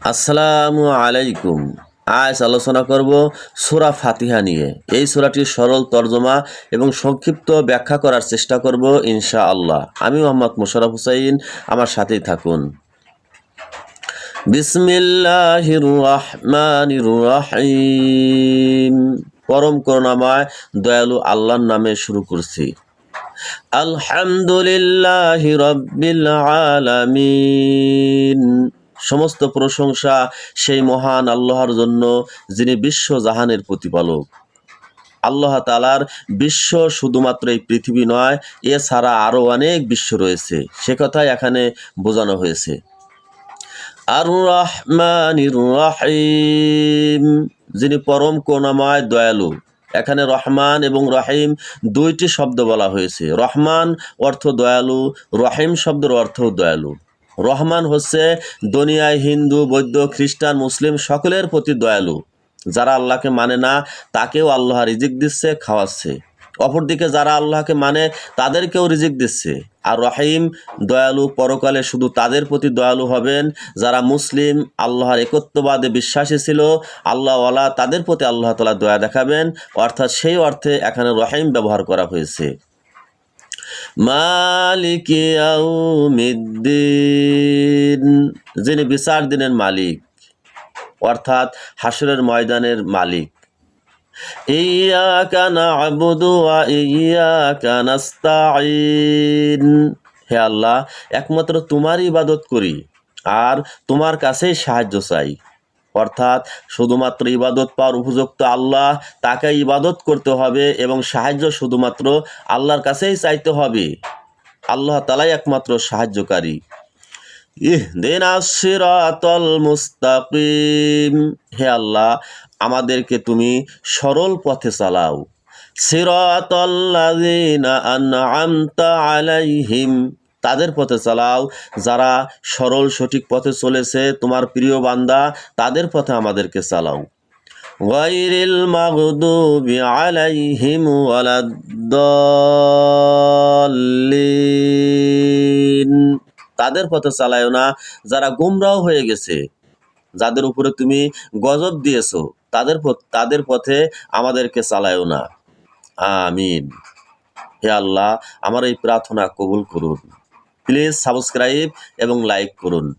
আসসালামু আলাইকুম। আজ আলোচনা করব সূরা ফাতিহা নিয়ে। এই সূরাটির সরল তর্জমা এবং সংক্ষিপ্ত ব্যাখ্যা করার চেষ্টা করব ইনশাআল্লাহ। আমি মোহাম্মদ মোশাররফ হোসাইন, আমার সাথেই থাকুন। বিসমিল্লাহির রহমানির রহিম। পরম করুণাময় দয়ালু আল্লাহর নামে শুরু করছি। আলহামদুলিল্লাহি রাব্বিল আলামিন। সমস্ত প্রশংসা সেই মহান আল্লাহর জন্য, যিনি বিশ্ব জাহানের প্রতিপালক। আল্লাহ তাআলার বিশ্ব শুধুমাত্র এই পৃথিবী নয়, এছাড়া আরও অনেক বিশ্ব রয়েছে, সে কথাই এখানে বোঝানো হয়েছে। আর রহমানির রহিম, যিনি পরম করুণাময় দয়ালু। এখানে রহমান এবং রহিম দুইটি শব্দ বলা হয়েছে। রহমান অর্থ দয়ালু, রহিম শব্দের অর্থ দয়ালু। রহমান হচ্ছে দুনিয়ায় হিন্দু, বৌদ্ধ, খ্রিস্টান, মুসলিম সকলের প্রতি দয়ালু। যারা আল্লাহকে মানে না তাকেও আল্লাহ রিজিক দিচ্ছে, খাওয়াচ্ছে। অপরদিকে যারা আল্লাহকে মানে তাদেরকেও রিজিক দিচ্ছে। আর রহিম দয়ালু, পরকালে শুধু তাদের প্রতি দয়ালু হবেন যারা মুসলিম, আল্লাহর একত্ববাদে বিশ্বাসী ছিল, আল্লাহওয়ালা, তাদের প্রতি আল্লাহ তাআলা দয়া দেখাবেন। অর্থাৎ সেই অর্থে এখানে রহিম ব্যবহার করা হয়েছে। মালিকি ইয়াউমিদ্দিন, যিনি বিচার দিনের মালিক, অর্থাৎ হাসরের ময়দানের মালিক। ইয়াকা না'বুদু ওয়া ইয়াকা নাস্তাঈন, হে আল্লাহ, একমাত্র তোমার ইবাদত করি আর তোমার কাছেই সাহায্য চাই। অর্থাৎ শুধুমাত্র ইবাদত পাওয়ার উপযুক্ত আল্লাহ, তাকে ইবাদত করতে হবে এবং সাহায্য শুধুমাত্র আল্লাহর কাছেই চাইতে হবে। আল্লাহ তাআলাই একমাত্র সাহায্যকারী। ইহদিনাস সিরাতাল মুস্তাকিম, হে আল্লাহ, আমাদেরকে তুমি সরল পথে চালাও। সিরাতাল্লাযিনা আন'আমতা আলাইহিম, তাদের পথে চালাও যারা সরল সঠিক পথে চলেছে, তোমার প্রিয় বান্দা, তাদের পথে আমাদেরকে চালাও। গায়রিল মাগদুবি আলাইহিম ওয়ালাদ-দাল্লিন, তাদের পথে চালায়ও না যারা গোমরাহ হয়ে গেছে, যাদের উপরে তুমি গজব দিয়েছো, তাদের পথে আমাদেরকে চালায়ও না। আমিন। হে আল্লাহ, আমার এই প্রার্থনা কবুল করুন। প্লিজ সাবস্ক্রাইব এবং লাইক করুন।